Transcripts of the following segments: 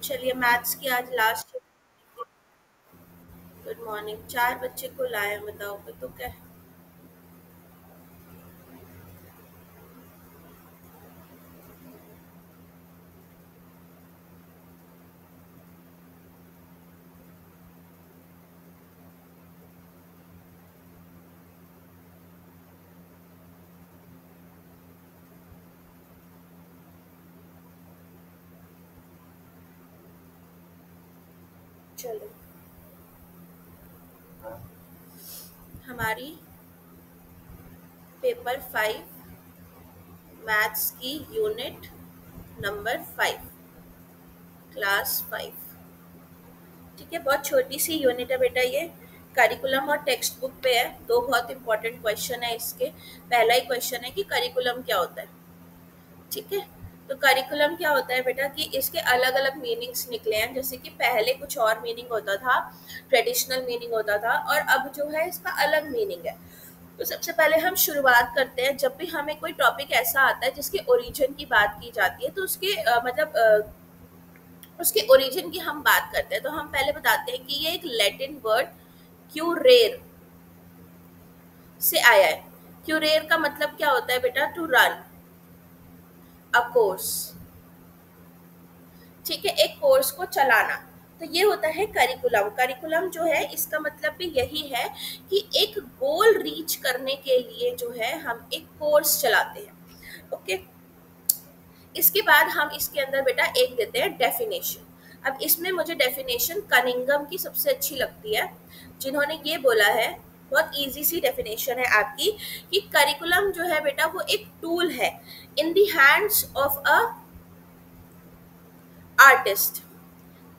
चलिए मैथ्स की आज लास्ट। Good morning. 4 बच्चे को लाए, बताओ तो क्या। चलो हमारी पेपर 5 मैथ्स की यूनिट नंबर 5 क्लास 5। ठीक है, बहुत छोटी सी यूनिट है बेटा ये। करिकुलम और टेक्स्ट बुक पे है। दो बहुत इंपॉर्टेंट क्वेश्चन है इसके। पहला ही क्वेश्चन है कि करिकुलम क्या होता है। ठीक है, तो करिकुलम क्या होता है बेटा कि इसके अलग अलग मीनिंग्स निकले हैं। जैसे कि पहले कुछ और मीनिंग होता था, ट्रेडिशनल मीनिंग होता था, और अब जो है इसका अलग मीनिंग है। तो सबसे पहले हम शुरुआत करते हैं। जब भी हमें कोई टॉपिक ऐसा आता है जिसके ओरिजिन की बात की जाती है, तो उसके उसके ओरिजिन की हम बात करते हैं। तो हम पहले बताते हैं कि ये एक लैटिन वर्ड क्यूरेर से आया है। क्यूरेर का मतलब क्या होता है बेटा? To run a course. ठीक है, एक कोर्स को चलाना। तो ये होता है करिकुलम। करिकुलम जो है इसका मतलब भी यही है कि एक गोल रीच करने के लिए जो है हम एक कोर्स चलाते हैं। ओके, इसके बाद हम इसके अंदर बेटा एक देते हैं डेफिनेशन। अब इसमें मुझे डेफिनेशन कनिंगम की सबसे अच्छी लगती है, जिन्होंने ये बोला है। बहुत इजी सी डेफिनेशन है आपकी कि करिकुलम जो है बेटा वो एक टूल है in the hands of a artist.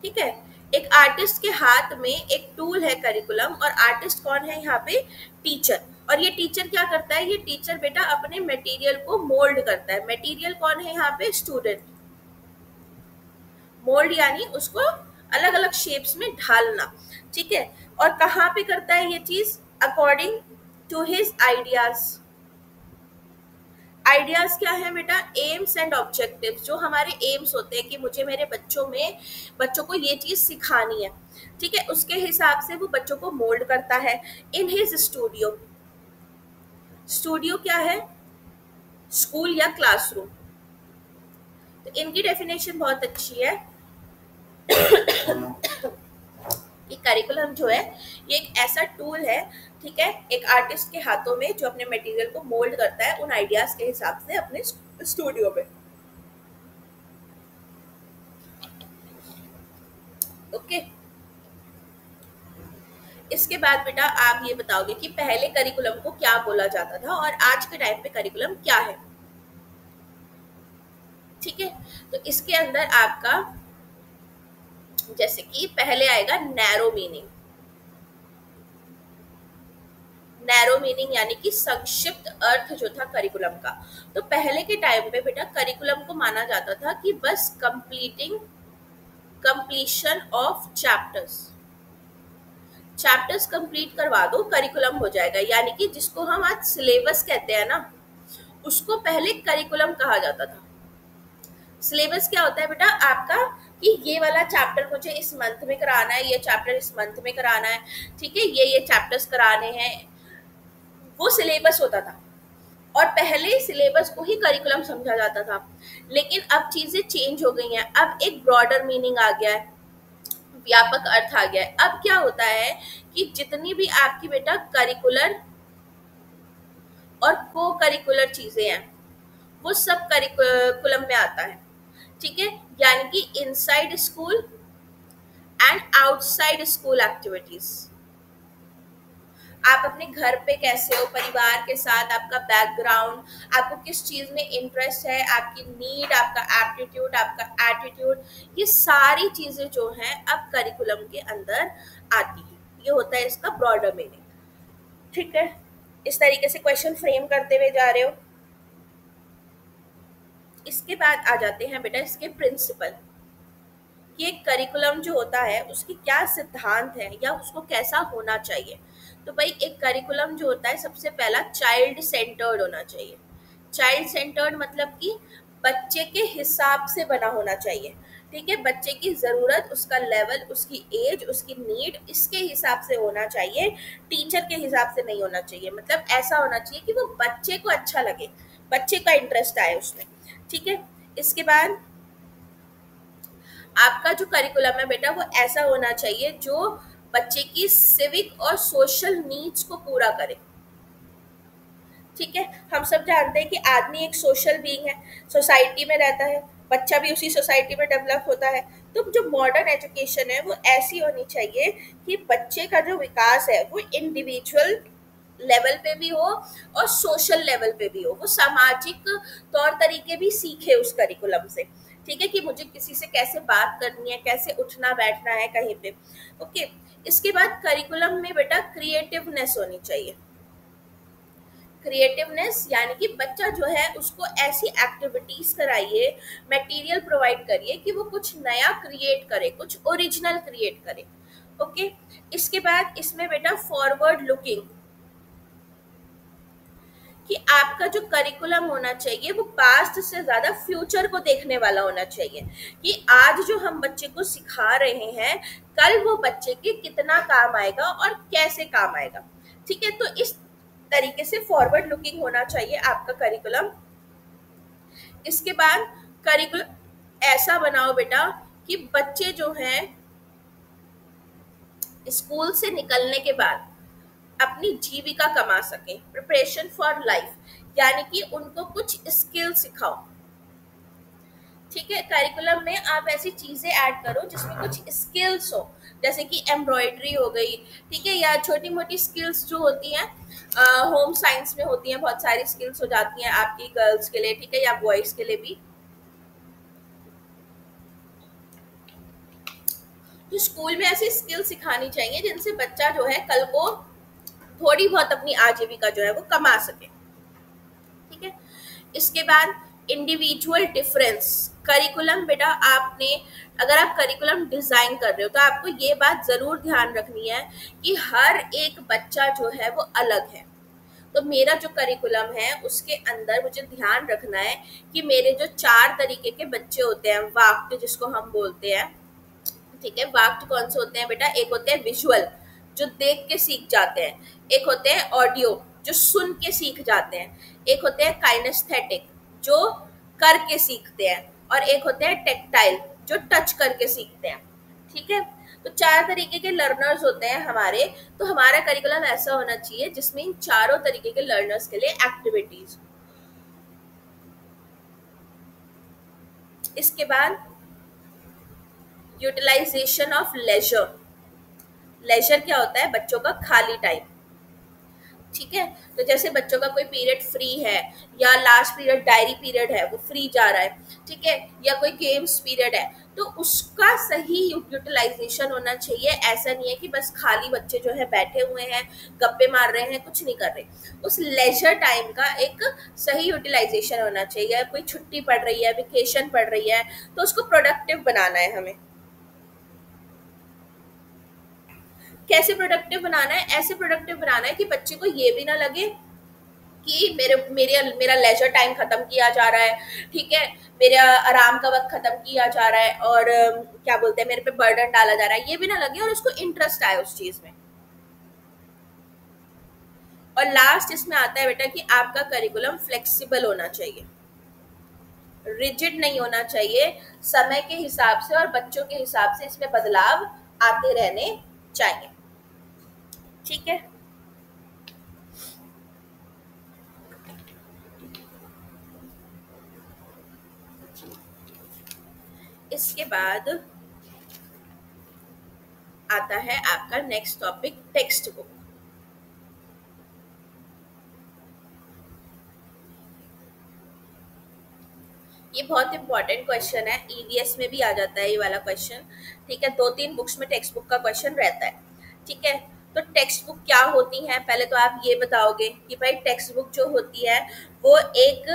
ठीक है, एक आर्टिस्ट के हाथ में एक टूल है करिकुलम। और आर्टिस्ट कौन है यहाँ पे? टीचर। और ये टीचर क्या करता है? ये टीचर बेटा अपने मटेरियल को मोल्ड करता है। मटेरियल कौन है यहाँ पे? स्टूडेंट। मोल्ड यानी उसको अलग अलग शेप्स में ढालना। ठीक है, और कहाँ पे करता है ये चीज? According to his ideas. Ideas क्या है बेटा? Aims and objectives. जो हमारे एम्स होते हैं कि मुझे मेरे बच्चों को ये चीज सिखानी है। ठीक है, उसके हिसाब से वो बच्चों को मोल्ड करता है इन हिज स्टूडियो। स्टूडियो क्या है? स्कूल या क्लासरूम। तो इनकी डेफिनेशन बहुत अच्छी है कि करिकुलम जो है ये एक ऐसा टूल है, ठीक है, एक आर्टिस्ट के हाथों में, जो अपने मटेरियल को मोल्ड करता है उन आइडियाज के हिसाब से अपने स्टूडियो में। ओके, इसके बाद बेटा आप ये बताओगे कि पहले करिकुलम को क्या बोला जाता था और आज के टाइम पे करिकुलम क्या है। ठीक है, तो इसके अंदर आपका जैसे कि पहले आएगा नैरो मीनिंग। नैरो मीनिंग यानी कि संक्षिप्त अर्थ जो था करिकुलम का। तो पहले के टाइम पे बेटा करिकुलम को माना जाता था कि बस कंप्लीशन ऑफ चैप्टर्स कंप्लीट करवा दो, करिकुलम हो जाएगा। यानी कि जिसको हम आज सिलेबस कहते हैं ना, उसको पहले करिकुलम कहा जाता था। सिलेबस क्या होता है बेटा आपका? कि ये वाला चैप्टर मुझे इस मंथ में कराना है, ये चैप्टर इस मंथ में कराना है। ठीक है, ये चैप्टर्स कराने हैं, वो सिलेबस होता था। और पहले सिलेबस को ही करिकुलम समझा जाता था। लेकिन अब चीजें चेंज हो गई हैं। अब एक ब्रॉडर मीनिंग आ गया है, व्यापक अर्थ आ गया है। अब क्या होता है कि जितनी भी आपकी बेटा करिकुलर और को करिकुलर चीजें हैं वो सब करिकुलम में आता है। ठीक है, यानी कि inside school and outside school activities. आप अपने घर पे कैसे हो, परिवार के साथ, आपका बैकग्राउंड, आपको किस चीज में इंटरेस्ट है, आपकी नीड, आपका एप्टीट्यूड, आपका एटीट्यूड, ये सारी चीजें जो हैं अब करिकुलम के अंदर आती है। ये होता है इसका ब्रॉडर मीनिंग। ठीक है, इस तरीके से क्वेश्चन फ्रेम करते हुए जा रहे हो। इसके बाद आ जाते हैं बेटा इसके प्रिंसिपल, कि एक करिकुलम जो होता है उसकी क्या सिद्धांत है या उसको कैसा होना चाहिए। तो भाई एक करिकुलम जो होता है सबसे पहला चाइल्ड सेंटर्ड होना चाहिए। चाइल्ड सेंटर्ड मतलब कि बच्चे के हिसाब से बना होना चाहिए। ठीक है, बच्चे की ज़रूरत, उसका लेवल, उसकी एज, उसकी नीड, इसके हिसाब से होना चाहिए, टीचर के हिसाब से नहीं होना चाहिए। मतलब ऐसा होना चाहिए कि वो बच्चे को अच्छा लगे, बच्चे का इंटरेस्ट आए उसमें। ठीक है, इसके बाद आपका जो करिकुलम है बेटा वो ऐसा होना चाहिए जो बच्चे की सिविक और सोशल नीड्स को पूरा करे। ठीक है, हम सब जानते हैं कि आदमी एक सोशल बीइंग है, सोसाइटी में रहता है, बच्चा भी उसी सोसाइटी में डेवलप होता है। तो जो मॉडर्न एजुकेशन है वो ऐसी होनी चाहिए कि बच्चे का जो विकास है वो इंडिविजुअल लेवल पे भी हो और सोशल लेवल पे भी हो, वो सामाजिक तौर तरीके भी सीखे उस करिकुलम से। ठीक है, कि मुझे किसी से कैसे बात करनी है, कैसे उठना बैठना है कहीं पे। ओके, इसके बाद करिकुलम में बेटा क्रिएटिवनेस होनी चाहिए। क्रिएटिवनेस यानी कि बच्चा जो है उसको ऐसी एक्टिविटीज कराइए, मटेरियल प्रोवाइड करिए कि वो कुछ नया क्रिएट करे, कुछ ओरिजिनल क्रिएट करे। ओके, इसके बाद इसमें बेटा फॉरवर्ड लुकिंग, कि आपका जो करिकुलम होना चाहिए वो पास्ट से ज्यादा फ्यूचर को देखने वाला होना चाहिए, कि आज जो हम बच्चे को सिखा रहे हैं कल वो बच्चे के कितना काम आएगा और कैसे काम आएगा। ठीक है, तो इस तरीके से फॉरवर्ड लुकिंग होना चाहिए आपका करिकुलम। इसके बाद करिकुलम ऐसा बनाओ बेटा कि बच्चे जो हैं स्कूल से निकलने के बाद अपनी जीविका कमा सके, प्रिपरेशन फॉर लाइफ, यानी कि उनको कुछ स्किल सिखाओ। ठीक है, करिकुलम में आप ऐसी चीजें ऐड करो जिसमें कुछ स्किल्स हो, जैसे कि एम्ब्रॉयडरी हो गई, ठीक है, या छोटी मोटी स्किल्स जो होती हैं होम साइंस में होती हैं, बहुत सारी स्किल्स हो जाती हैं आपकी गर्ल्स के लिए, ठीक है, या बॉयज के लिए भी। तो स्कूल में ऐसी स्किल सिखानी चाहिए जिनसे बच्चा जो है कल को थोड़ी बहुत अपनी आजीविका जो है वो कमा सके। ठीक है, इसके बाद इंडिविजुअल डिफरेंस, करिकुलम बेटा आपने, अगर आप करिकुलम डिजाइन कर रहे हो तो आपको ये बात जरूर ध्यान रखनी है कि हर एक बच्चा जो है वो अलग है। तो मेरा जो करिकुलम है उसके अंदर मुझे ध्यान रखना है कि मेरे जो 4 तरीके के बच्चे होते हैं, वाक्य जिसको हम बोलते हैं, ठीक है, वाक्य कौन से होते हैं बेटा, एक होते हैं विजुअल जो देख के सीख जाते हैं, एक होते हैं ऑडियो जो सुन के सीख जाते हैं, एक होते हैं काइनेस्थेटिक जो करके सीखते हैं, और एक होते हैं टेक्टाइल जो टच करके सीखते हैं। ठीक है, तो 4 तरीके के लर्नर्स होते हैं हमारे। तो हमारा करिकुलम ऐसा होना चाहिए जिसमें इन चारों तरीके के लर्नर्स के लिए एक्टिविटीज। इसके बाद यूटिलाइजेशन ऑफ लेजर। लेजर क्या होता है, बच्चों का खाली टाइम। ठीक है, तो जैसे बच्चों का कोई पीरियड फ्री है या लास्ट पीरियड डायरी पीरियड है वो फ्री जा रहा है, ठीक है, या कोई गेम्स पीरियड है, तो उसका सही यूटिलाइजेशन होना चाहिए। ऐसा नहीं है कि बस खाली बच्चे जो है बैठे हुए हैं, गप्पे मार रहे हैं, कुछ नहीं कर रहे। उस लेजर टाइम का एक सही यूटिलाइजेशन होना चाहिए। कोई छुट्टी पड़ रही है, वेकेशन पड़ रही है, तो उसको प्रोडक्टिव बनाना है हमें। कैसे प्रोडक्टिव बनाना है, ऐसे प्रोडक्टिव बनाना है कि बच्चे को ये भी ना लगे कि मेरा लेजर टाइम खत्म किया जा रहा है, ठीक है, मेरा आराम का वक्त खत्म किया जा रहा है और क्या बोलते हैं मेरे पे बर्डन डाला जा रहा है, ये भी ना लगे, और उसको इंटरेस्ट आए उस चीज में। और लास्ट इसमें आता है बेटा कि आपका करिकुलम फ्लेक्सिबल होना चाहिए, रिजिड नहीं होना चाहिए, समय के हिसाब से और बच्चों के हिसाब से इसमें बदलाव आते रहने चाहिए। ठीक है, इसके बाद आता है आपका नेक्स्ट टॉपिक, टेक्स्ट बुक। ये बहुत इंपॉर्टेंट क्वेश्चन है, ईवीएस में भी आ जाता है ये वाला क्वेश्चन। ठीक है, 2-3 बुक्स में टेक्स्ट बुक का क्वेश्चन रहता है। ठीक है, तो टेक्स्ट बुक क्या होती है, पहले तो आप ये बताओगे कि भाई टेक्स्ट बुक जो होती है वो एक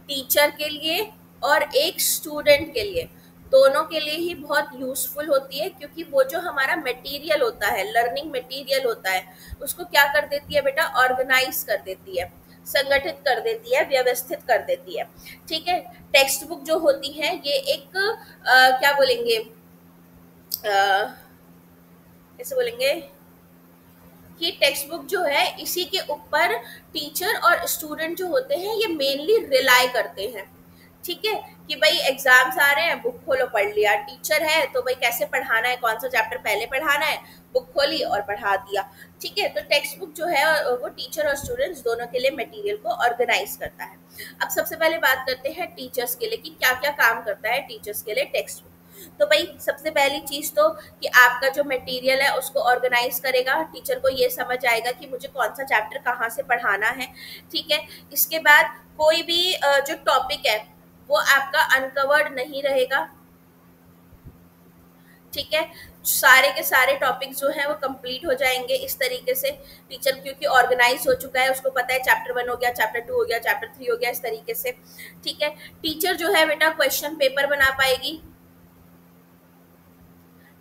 टीचर के लिए और एक स्टूडेंट के लिए, दोनों के लिए ही बहुत यूजफुल होती है, क्योंकि वो जो हमारा मटेरियल होता है, लर्निंग मटेरियल होता है, उसको क्या कर देती है बेटा, ऑर्गेनाइज कर देती है, संगठित कर देती है, व्यवस्थित कर देती है। ठीक है, टेक्स्ट बुक जो होती है ये एक क्या बोलेंगे, कैसे बोलेंगे कि टेक्स्ट बुक जो है इसी के ऊपर टीचर और स्टूडेंट जो होते हैं ये मेनली रिलाई करते हैं। ठीक है, कि भाई एग्जाम्स आ रहे हैं, बुक खोलो पढ़ लिया, टीचर है तो भाई कैसे पढ़ाना है, कौन सा चैप्टर पहले पढ़ाना है, बुक खोली और पढ़ा दिया। ठीक है, तो टेक्स्ट बुक जो है वो टीचर और स्टूडेंट्स दोनों के लिए मटेरियल को ऑर्गेनाइज करता है। अब सबसे पहले बात करते हैं टीचर्स के लिए कि क्या क्या काम करता है टीचर्स के लिए टेक्स्ट बुक। तो भाई सबसे पहली चीज तो कि आपका जो मटेरियल है उसको ऑर्गेनाइज करेगा, टीचर को ये समझ आएगा कि मुझे कौन सा चैप्टर कहाँ से पढ़ाना है। ठीक है, इसके बाद कोई भी जो टॉपिक है वो आपका अनकवर्ड नहीं रहेगा। ठीक है, सारे के सारे टॉपिक जो है वो कंप्लीट हो जाएंगे इस तरीके से। टीचर क्योंकि ऑर्गेनाइज हो चुका है, उसको पता है चैप्टर 1 हो गया, चैप्टर 2 हो गया, चैप्टर 3 हो गया, इस तरीके से। ठीक है, टीचर जो है बेटा क्वेश्चन पेपर बना पाएगी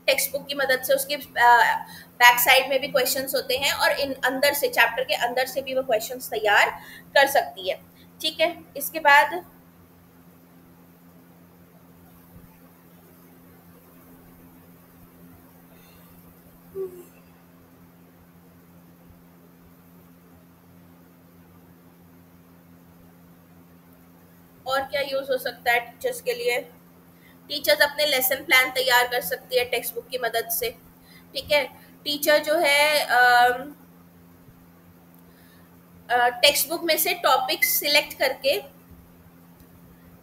टेक्स्ट बुक की मदद से। उसके बैक साइड में भी क्वेश्चंस होते हैं और इन अंदर से चैप्टर के अंदर से भी वो क्वेश्चंस तैयार कर सकती है। ठीक है, इसके बाद और क्या यूज हो सकता है टीचर्स के लिए। टीचर्स अपने लेसन प्लान तैयार कर सकती है टेक्स्ट बुक की मदद से। ठीक है, टीचर जो है टेक्स्ट बुक में से टॉपिक सिलेक्ट करके,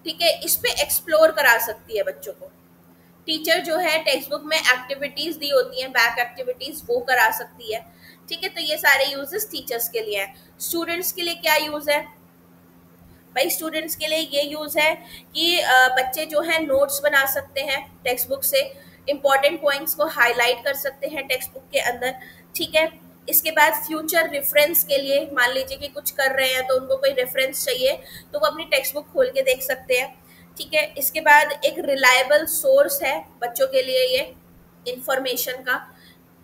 ठीक है, इस पे एक्सप्लोर करा सकती है बच्चों को। टीचर जो है टेक्स्ट बुक में एक्टिविटीज दी होती हैं, बैक एक्टिविटीज, वो करा सकती है। ठीक है, तो ये सारे यूजेस टीचर्स के लिए हैं। स्टूडेंट्स के लिए क्या यूज है भाई? स्टूडेंट्स के लिए ये यूज है कि बच्चे जो है नोट्स बना सकते हैं टेक्स्ट बुक से, इंपॉर्टेंट पॉइंट्स को हाईलाइट कर सकते हैं टेक्स्ट बुक के अंदर। ठीक है, इसके बाद फ्यूचर रेफरेंस के लिए, मान लीजिए कि कुछ कर रहे हैं तो उनको कोई रेफरेंस चाहिए तो वो अपनी टेक्स्ट बुक खोल के देख सकते हैं। ठीक है, इसके बाद एक रिलायबल सोर्स है बच्चों के लिए ये इंफॉर्मेशन का।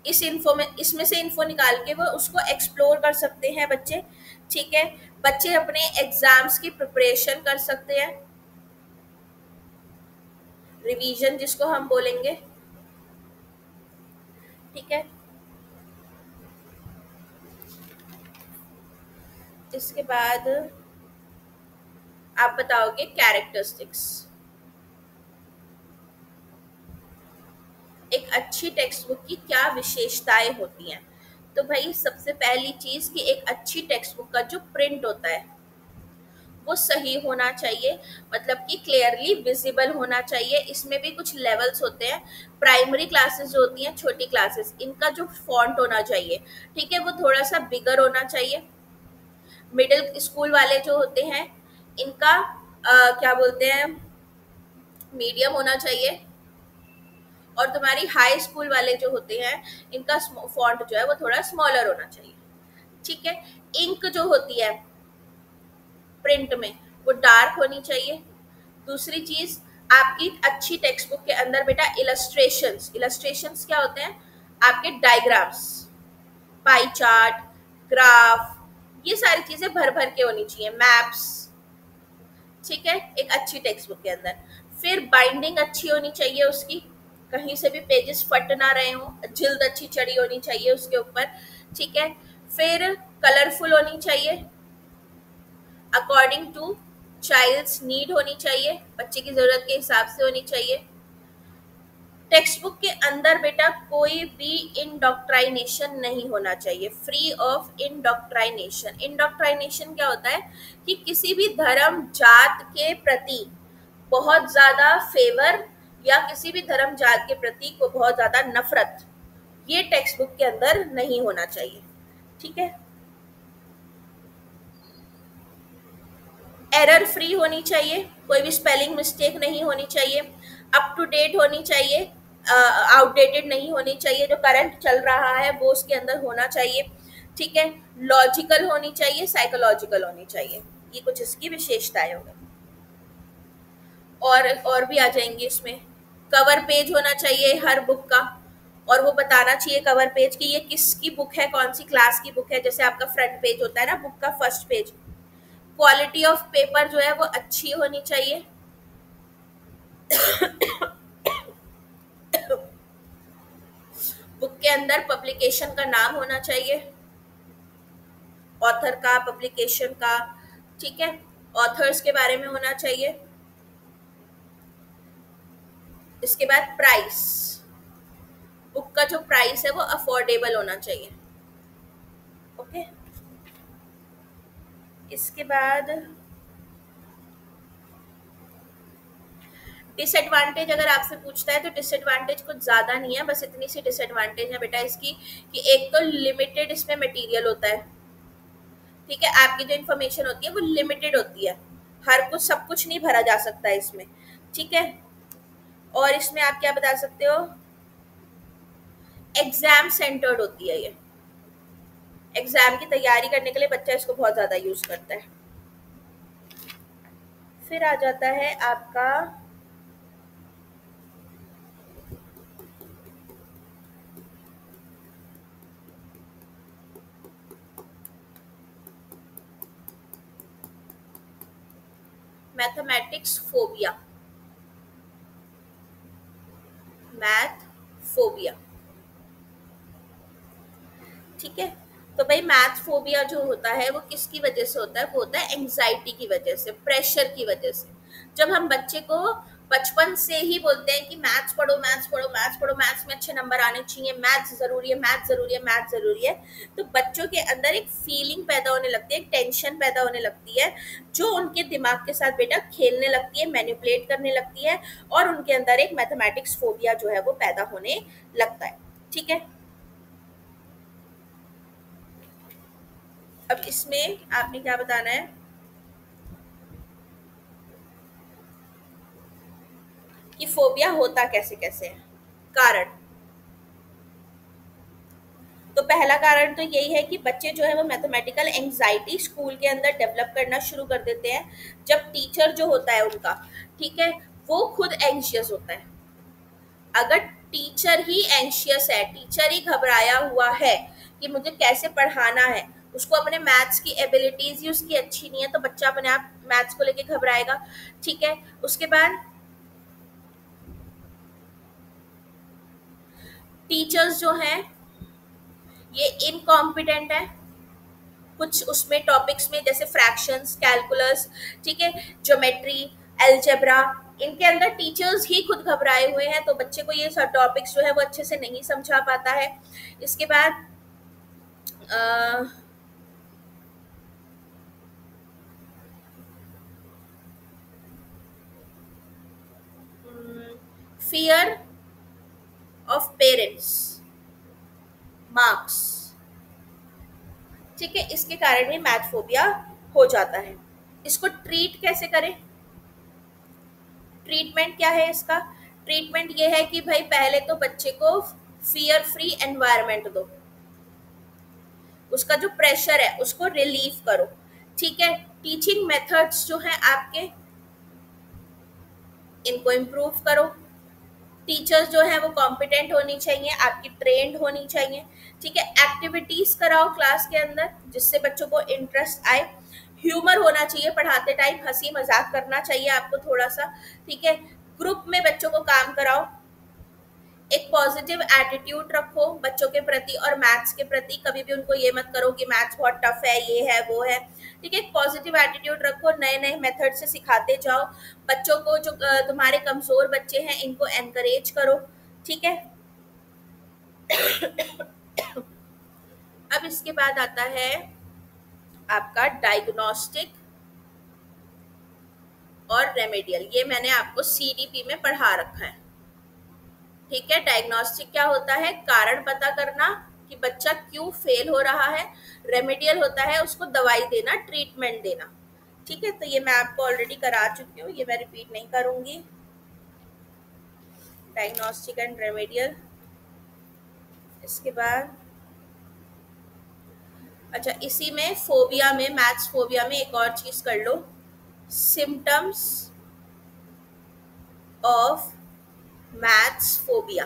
इसमें से इन्फो निकाल के वो उसको एक्सप्लोर कर सकते हैं बच्चे। ठीक है, बच्चे अपने एग्जाम्स की प्रिपरेशन कर सकते हैं, रिवीजन जिसको हम बोलेंगे। ठीक है, इसके बाद आप बताओगे कैरेक्टरिस्टिक्स। एक अच्छी टेक्स्ट बुक की क्या विशेषताएं होती हैं? तो भाई सबसे पहली चीज कि एक अच्छी टेक्स्ट बुक का जो प्रिंट होता है वो सही होना चाहिए, मतलब कि क्लियरली विजिबल होना चाहिए। इसमें भी कुछ लेवल्स होते हैं। प्राइमरी क्लासेस जो होती हैं, छोटी क्लासेस, इनका जो फॉन्ट होना चाहिए, ठीक है, वो थोड़ा सा बिगर होना चाहिए। मिडिल स्कूल वाले जो होते हैं इनका क्या बोलते हैं, मीडियम होना चाहिए। और तुम्हारी हाई स्कूल वाले जो होते हैं इनका फॉन्ट जो है वो थोड़ा स्मॉलर होना चाहिए। ठीक है, इंक जो होती है प्रिंट में वो डार्क होनी चाहिए। दूसरी चीज, आपकी अच्छी टेक्स्ट बुक के अंदर बेटा इलस्ट्रेशंस क्या होते हैं? आपके डायग्राम्स, पाई चार्ट, ग्राफ, ये सारी चीजें भर भर के होनी चाहिए, मैप्स। ठीक है, एक अच्छी टेक्स्ट बुक के अंदर। फिर बाइंडिंग अच्छी होनी चाहिए उसकी, कहीं से भी पेजेस फट ना रहे हो, जिल्द अच्छी चढ़ी होनी चाहिए उसके ऊपर। ठीक है, फिर कलरफुल होनी चाहिए, अकॉर्डिंग टू चाइल्ड्स नीड होनी चाहिए, बच्चे की जरूरत के हिसाब से होनी चाहिए। टेक्स्ट बुक के अंदर बेटा कोई भी इंडोक्ट्राइनेशन नहीं होना चाहिए, फ्री ऑफ इंडोक्ट्राइनेशन। इंडोक्ट्राइनेशन क्या होता है कि किसी भी धर्म जात के प्रति बहुत ज्यादा फेवर या किसी भी धर्म जात के प्रति को बहुत ज्यादा नफरत, ये टेक्स्ट बुक के अंदर नहीं होना चाहिए। ठीक है, एरर फ्री होनी चाहिए, कोई भी स्पेलिंग मिस्टेक नहीं होनी चाहिए, अप टू डेट होनी चाहिए, आउटडेटेड नहीं होनी चाहिए, जो करंट चल रहा है वो उसके अंदर होना चाहिए। ठीक है, लॉजिकल होनी चाहिए, साइकोलॉजिकल होनी चाहिए। ये कुछ इसकी विशेषताएं हो गई, और भी आ जाएंगी इसमें। कवर पेज होना चाहिए हर बुक का, और वो बताना चाहिए कवर पेज कि ये किसकी बुक है, कौन सी क्लास की बुक है। जैसे आपका फ्रंट पेज होता है ना बुक का, first page, quality of paper जो है वो अच्छी होनी चाहिए। बुक के अंदर पब्लिकेशन का नाम होना चाहिए, ऑथर का, पब्लिकेशन का, ठीक है, ऑथर्स के बारे में होना चाहिए। इसके बाद प्राइस, बुक का जो प्राइस है वो अफोर्डेबल होना चाहिए। ओके, इसके बाद डिसएडवांटेज अगर आपसे पूछता है तो डिसएडवांटेज कुछ ज्यादा नहीं है, बस इतनी सी डिसएडवांटेज है बेटा इसकी कि एक तो लिमिटेड इसमें मटेरियल होता है, ठीक है, आपकी जो इन्फॉर्मेशन होती है वो लिमिटेड होती है, हर कुछ सब कुछ नहीं भरा जा सकता है इसमें, ठीक है। और इसमें आप क्या बता सकते हो, एग्जाम सेंटर्ड होती है ये, एग्जाम की तैयारी करने के लिए बच्चा इसको बहुत ज्यादा यूज करता है। फिर आ जाता है आपका मैथमेटिक्स फोबिया, मैथ फोबिया, ठीक है। तो भाई मैथ फोबिया जो होता है वो किसकी वजह से होता है, वो होता है एंजाइटी की वजह से, प्रेशर की वजह से। जब हम बच्चे को बचपन से ही बोलते हैं कि मैथ्स पढ़ो, मैथ्स पढ़ो, मैथ्स पढ़ो, मैथ्स में अच्छे नंबर आने चाहिए, मैथ्स जरूरी है, मैथ्स जरूरी है, मैथ्स जरूरी है, तो बच्चों के अंदर एक फीलिंग पैदा होने लगती है, एक टेंशन पैदा होने लगती है, जो उनके दिमाग के साथ बेटा खेलने लगती है, मैनिपुलेट करने लगती है, और उनके अंदर एक मैथमेटिक्स फोबिया जो है वो पैदा होने लगता है, ठीक है। अब इसमें आपने क्या बताना है कि फोबिया होता कैसे कैसे है। कारण, तो पहला कारण तो यही है कि बच्चे जो है वो मैथमेटिकल एंजाइटी स्कूल के अंदर डेवलप करना शुरू कर देते हैं, जब टीचर जो होता है उनका, ठीक है, वो खुद एंशियस होता है। अगर टीचर ही एंशियस है, टीचर ही घबराया हुआ है कि मुझे कैसे पढ़ाना है, उसको अपने मैथ्स की एबिलिटीज ही उसकी अच्छी नहीं है, तो बच्चा अपने आप मैथ्स को लेके घबराएगा, ठीक है। उसके बाद टीचर्स जो हैं ये इनकॉम्पिटेंट है कुछ उसमें टॉपिक्स में, जैसे फ्रैक्शंस, कैलकुलस, ठीक है, ज्योमेट्री, अलजेब्रा, इनके अंदर टीचर्स ही खुद घबराए हुए हैं, तो बच्चे को ये सब टॉपिक्स जो है वो अच्छे से नहीं समझा पाता है। इसके बाद फियर ऑफ पेरेंट्स, मार्क्स, ठीक है, इसके कारण भी मैथ फोबिया हो जाता है। इसको ट्रीट कैसे करें, ट्रीटमेंट क्या है इसका, ट्रीटमेंट ये है कि भाई पहले तो बच्चे को फियर फ्री एनवायरनमेंट दो, उसका जो प्रेशर है उसको रिलीव करो, ठीक है। टीचिंग मेथड्स जो हैं आपके, इनको इम्प्रूव करो, टीचर्स जो है वो कॉम्पिटेंट होनी चाहिए, आपकी ट्रेंड होनी चाहिए, ठीक है। एक्टिविटीज कराओ क्लास के अंदर जिससे बच्चों को इंटरेस्ट आए, ह्यूमर होना चाहिए पढ़ाते टाइम, हंसी मजाक करना चाहिए आपको थोड़ा सा, ठीक है। ग्रुप में बच्चों को काम कराओ, एक पॉजिटिव एटीट्यूड रखो बच्चों के प्रति और मैथ्स के प्रति, कभी भी उनको ये मत करो कि मैथ्स बहुत टफ है, ये है वो है, ठीक है। एक पॉजिटिव एटीट्यूड रखो, नए नए मेथड से सिखाते जाओ बच्चों को, जो तुम्हारे कमजोर बच्चे हैं इनको एनकरेज करो, ठीक है। अब इसके बाद आता है आपका डायग्नोस्टिक और रेमेडियल, ये मैंने आपको सीडीपी में पढ़ा रखा है, ठीक है। डायग्नोस्टिक क्या होता है, कारण पता करना कि बच्चा क्यों फेल हो रहा है, रेमेडियल होता है उसको दवाई देना, ट्रीटमेंट देना, ठीक है। तो ये मैं आपको ऑलरेडी करा चुकी हूँ, ये मैं रिपीट नहीं करूंगी। डायग्नोस्टिक एंड रेमेडियल, इसके बाद अच्छा इसी में फोबिया में, मैथ्स फोबिया में एक और चीज कर लो, symptoms of maths phobia.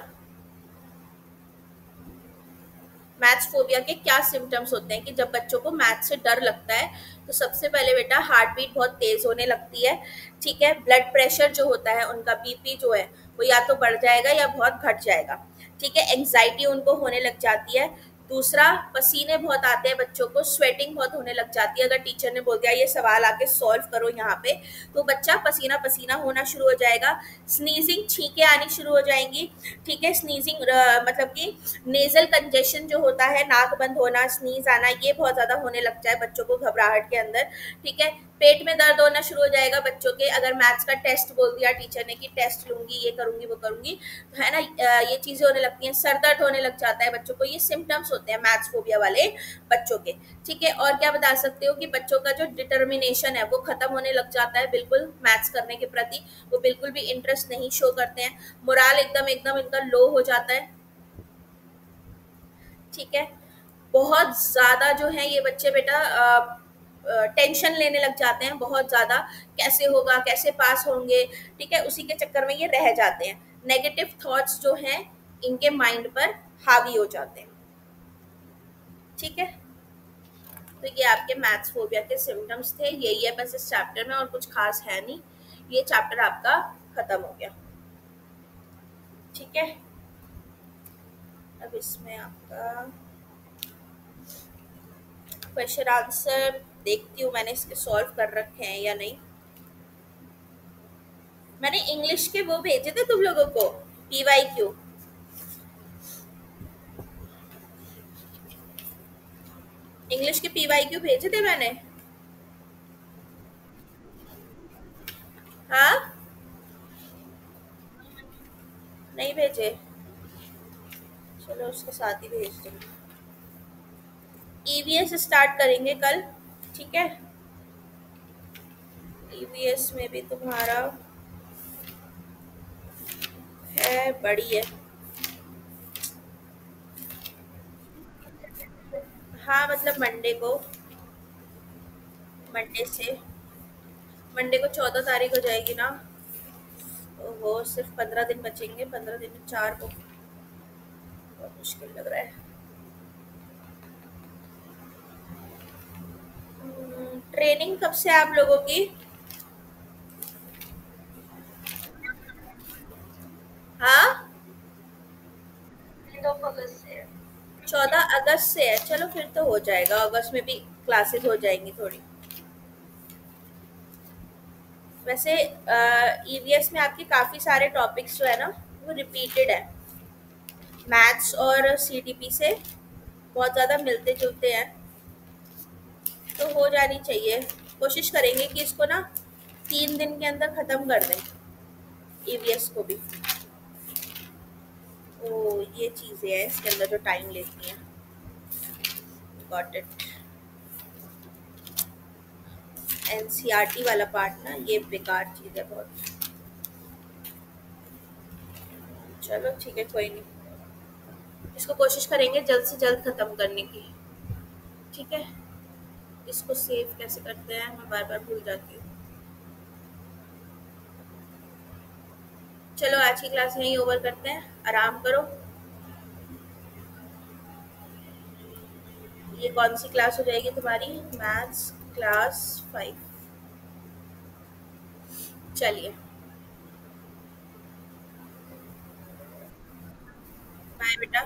Maths phobia के क्या सिम्टम्स होते हैं कि जब बच्चों को मैथ से डर लगता है तो सबसे पहले बेटा हार्ट बीट बहुत तेज होने लगती है, ठीक है। ब्लड प्रेशर जो होता है, उनका बीपी जो है वो या तो बढ़ जाएगा या बहुत घट जाएगा, ठीक है। एंग्जाइटी उनको होने लग जाती है। दूसरा, पसीने बहुत आते हैं बच्चों को, स्वेटिंग बहुत होने लग जाती है। अगर टीचर ने बोल दिया ये सवाल आके सॉल्व करो यहाँ पे, तो बच्चा पसीना पसीना होना शुरू हो जाएगा। स्नीजिंग, छींकें आनी शुरू हो जाएंगी, ठीक है। स्नीजिंग मतलब कि नेजल कंजेशन जो होता है, नाक बंद होना, स्नीज आना, ये बहुत ज्यादा होने लग जाए बच्चों को घबराहट के अंदर, ठीक है। पेट में दर्द होना शुरू हो जाएगा बच्चों के, अगर मैथ्स का टेस्ट बोल दिया टीचर ने कि टेस्ट लूंगी, ये करूंगी वो करूंगी, तो है ना, ये चीजें होने लगती हैं। सर दर्द होने लग जाता है बच्चों को। ये सिम्टम्स होते हैं मैथ्स फोबिया वाले बच्चों के, ठीक है। और क्या बता सकते हो कि बच्चों का जो डिटर्मिनेशन है वो खत्म होने लग जाता है बिल्कुल मैथ्स करने के प्रति। वो बिल्कुल भी इंटरेस्ट नहीं शो करते हैं। मोराल एकदम एकदम इनका लो हो जाता है, ठीक है। बहुत ज्यादा जो है ये बच्चे बेटा टेंशन लेने लग जाते हैं बहुत ज्यादा, कैसे होगा, कैसे पास होंगे, ठीक है। उसी के चक्कर में ये रह जाते हैं। नेगेटिव थॉट्स जो हैं इनके माइंड पर हावी हो जाते हैं, ठीक है। तो ये आपके मैथ्स फोबिया के सिम्टम्स थे, यही है बस इस चैप्टर में, और कुछ खास है नहीं। ये चैप्टर आपका खत्म हो गया, ठीक है। अब इसमें आपका क्वेश्चन आंसर देखती हूँ मैंने इसके सॉल्व कर रखे हैं या नहीं। मैंने इंग्लिश के वो भेजे थे तुम लोगों को, PYQ। इंग्लिश के PYQ भेजे थे मैंने। हाँ, नहीं भेजे, चलो उसके साथ ही भेज दूंगी। EVS स्टार्ट करेंगे कल, ठीक है। EVS में भी तुम्हारा है, बड़ी है। हाँ मतलब मंडे से, मंडे को 14 तारीख हो जाएगी ना। वो सिर्फ 15 दिन बचेंगे, 15 दिन में 4 को, बहुत मुश्किल लग रहा है। ट्रेनिंग कब से आप लोगों की? हाँ, 14 अगस्त से है, चलो फिर तो हो जाएगा, अगस्त में भी क्लासेस हो जाएंगी थोड़ी। वैसे EVS में आपके काफ़ी सारे टॉपिक्स जो है ना वो रिपीटेड है, मैथ्स और CTP से बहुत ज़्यादा मिलते जुलते हैं, तो हो जानी चाहिए। कोशिश करेंगे कि इसको ना 3 दिन के अंदर ख़त्म कर दें, EVS को भी। तो ये चीज़ें हैं इसके अंदर जो टाइम लेती हैं। Got it. NCERT वाला पार्ट ना ये बेकार चीज़ है बहुत। चलो ठीक है, कोई नहीं, इसको कोशिश करेंगे जल्द से जल्द ख़त्म करने की, ठीक है। इसको सेव कैसे करते हैं मैं बार बार भूल जाती हूँ। चलो आज की क्लास यहीं ओवर करते हैं, आराम करो। ये कौन सी क्लास हो जाएगी तुम्हारी? Maths class 5। चलिए, बाय बेटा।